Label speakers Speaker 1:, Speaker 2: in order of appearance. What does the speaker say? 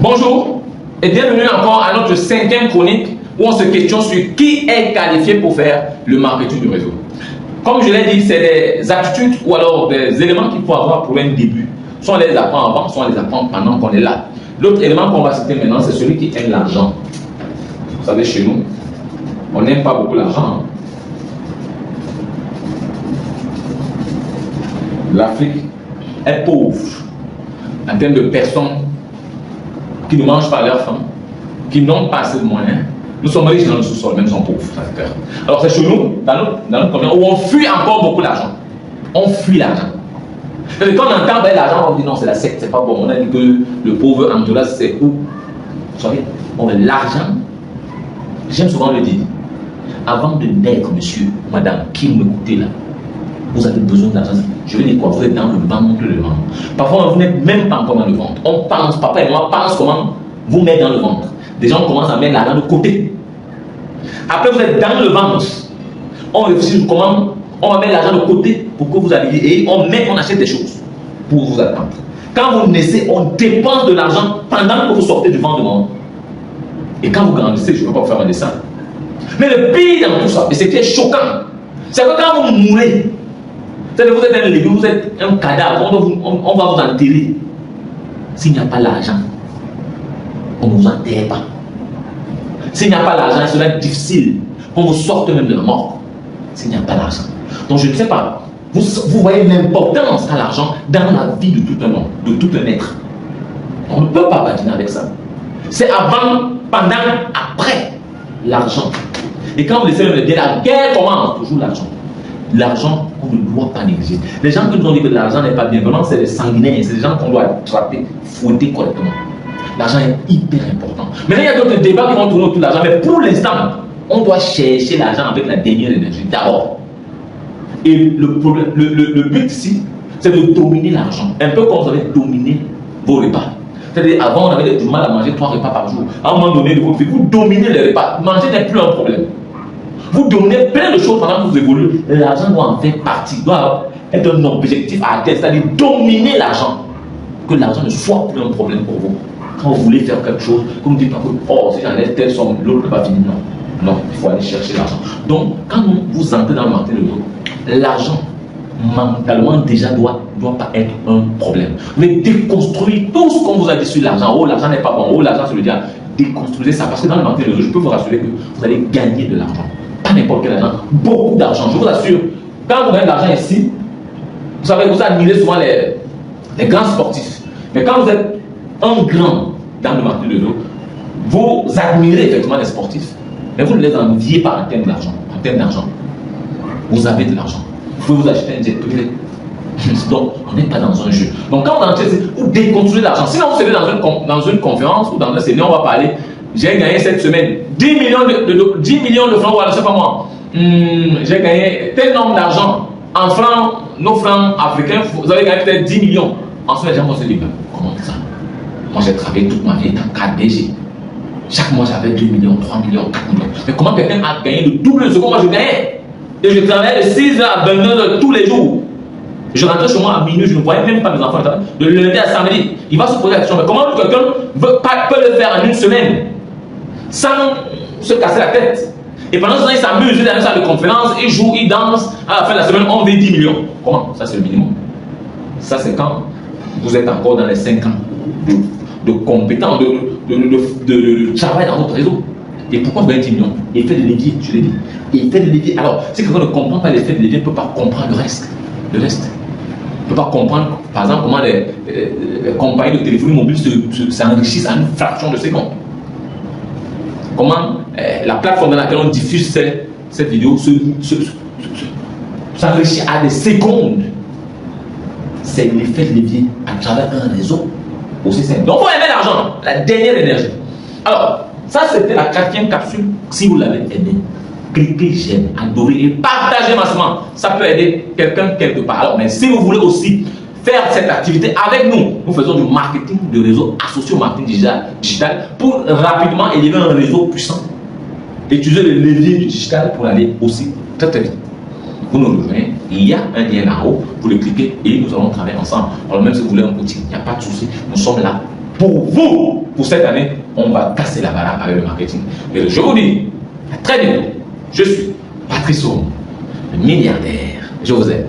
Speaker 1: Bonjour et bienvenue encore à notre 5e chronique où on se questionne sur qui est qualifié pour faire le marketing du réseau. Comme je l'ai dit, c'est des aptitudes ou alors des éléments qu'il faut avoir pour un début. Soit on les apprend avant, soit on les apprend pendant qu'on est là. L'autre élément qu'on va citer maintenant, c'est celui qui aime l'argent. Vous savez, chez nous, on n'aime pas beaucoup l'argent. L'Afrique est pauvre en termes de personnes qui ne mangent pas leur faim, qui n'ont pas assez de moyens. Nous sommes riches dans le sous-sol, même sont pauvres. Alors c'est chez nous, dans notre continent, où on fuit encore beaucoup l'argent. On fuit l'argent. Et quand on entend l'argent, on dit non, c'est la secte, c'est pas bon. On a dit que le pauvre Antolas, c'est où? Vous savez, l'argent, j'aime souvent le dire, avant de naître, monsieur, madame, qui m'écoutez là, vous avez besoin d'argent. Je vais dire quoi? Vous êtes dans le ventre de ventre. Parfois, vous n'êtes même pas encore dans le ventre. On pense, papa et moi pensent comment vous mettre dans le ventre. Des gens commencent à mettre l'argent de côté. Après, vous êtes dans le ventre. On réfléchit comment on va mettre l'argent de côté pour que vous alliez. Et on achète des choses pour vous attendre. Quand vous naissez, on dépense de l'argent pendant que vous sortez du ventre de maman. Et quand vous grandissez, je ne vais pas vous faire un dessin. Mais le pire dans tout ça, et ce qui est choquant, c'est que quand vous mourrez, vous êtes un légume, vous êtes un cadavre, on va vous enterrer. S'il n'y a pas l'argent, on ne vous enterre pas. S'il n'y a pas l'argent, il sera difficile qu'on vous sorte même de la mort. S'il n'y a pas l'argent. Donc je ne sais pas, vous voyez l'importance à l'argent dans la vie de tout un homme, de tout un être. On ne peut pas badiner avec ça. C'est avant, pendant, après l'argent. Et quand vous laissez le dire, la guerre commence, toujours l'argent. L'argent, on ne doit pas négliger. Les gens qui nous ont dit que l'argent n'est pas bienvenant, c'est les sanguinaires, c'est les gens qu'on doit attraper, fouetter correctement. L'argent est hyper important. Maintenant, il y a d'autres débats qui vont tourner autour de l'argent, mais pour l'instant, on doit chercher l'argent avec la dernière énergie, d'abord. Et le but ici, c'est de dominer l'argent. Un peu comme vous avez dominé vos repas. C'est-à-dire, avant, on avait du mal à manger 3 repas par jour. À un moment donné de votre vie, vous dominez les repas. Manger n'est plus un problème. Vous dominez plein de choses pendant que vous évoluez. L'argent doit en faire partie, doit être un objectif à atteindre, c'est-à-dire dominer l'argent. Que l'argent ne soit plus un problème pour vous. Quand vous voulez faire quelque chose, comme vous dites pas que, oh, si j'en ai telle somme, l'autre ne va pas finir. Non, non, il faut aller chercher l'argent. Donc, quand vous entrez dans le marché de l'autre, l'argent, mentalement, déjà, doit pas être un problème. Mais déconstruire tout ce qu'on vous a dit sur l'argent. Oh, l'argent n'est pas bon. Oh, l'argent, c'est le diable. Déconstruisez ça. Parce que dans le marché de l'autre, je peux vous rassurer que vous allez gagner de l'argent. Pas n'importe quel argent. Beaucoup d'argent. Je vous assure. Quand vous gagnez de l'argent ici, vous savez, vous admirez souvent les grands sportifs. Mais quand vous êtes un grand dans le marché de l'eau, vous admirez effectivement les sportifs, mais vous ne les enviez pas en termes d'argent. En termes d'argent, vous avez de l'argent. Vous pouvez vous acheter un jet privé. Donc, on n'est pas dans un jeu. Donc, quand on entrez, vous déconstruisez l'argent. Sinon, vous serez dans une conférence ou dans un séminaire, on va parler. J'ai gagné cette semaine 10 millions de francs, voilà, c'est pas moi. J'ai gagné tel nombre d'argent. En francs, nos francs africains, vous avez gagné peut-être 10 millions. Ensuite, les gens vont se dire, comment ça? Moi, j'ai travaillé toute ma vie dans 4 DG. Chaque mois, j'avais 2 millions, 3 millions, 4 millions. Mais comment quelqu'un a gagné le double de ce que moi je gagnais? Et je travaillais de 6h à 22h tous les jours. Je rentrais chez moi à minuit, je ne voyais même pas mes enfants. De lundi à samedi. Il va se poser la question, mais comment quelqu'un peut le faire en une semaine sans se casser la tête? Et pendant ce temps, il s'amuse, il est dans une salle de conférence, il joue, il danse. À la fin de la semaine, on veut 10 millions. Comment? Ça, c'est le minimum. Ça, c'est quand vous êtes encore dans les 5 ans de compétences, de travail dans votre réseau. Et pourquoi vous gagnez 10 millions? Effet de levier, je l'ai dit. Effet de levier. Alors, si quelqu'un ne comprend pas l'effet de levier, il ne peut pas comprendre le reste. Le reste. Il ne peut pas comprendre, par exemple, comment les compagnies de téléphonie mobile s'enrichissent en une fraction de seconde. Comment la plateforme dans laquelle on diffuse cette vidéo s'enrichit à des secondes. C'est l'effet de levier à travers un réseau aussi simple. Donc, il faut aimer l'argent, la dernière énergie. Alors, ça c'était la 4e capsule. Si vous l'avez aimé, cliquez j'aime, adorez et partagez massivement. Ça peut aider quelqu'un quelque part. Alors, mais si vous voulez aussi faire cette activité avec nous, nous faisons du marketing de réseau associé au marketing digital pour rapidement élever un réseau puissant. Utiliser le levier du digital pour aller aussi très très vite. Vous nous rejoignez, il y a un lien là-haut, vous le cliquez et nous allons travailler ensemble. Alors même si vous voulez un coaching, il n'y a pas de souci, nous sommes là Pour vous, pour cette année, on va casser la baraque avec le marketing. Et je vous dis, à très bientôt. Je suis Patrice Oum, le milliardaire. Je vous aime.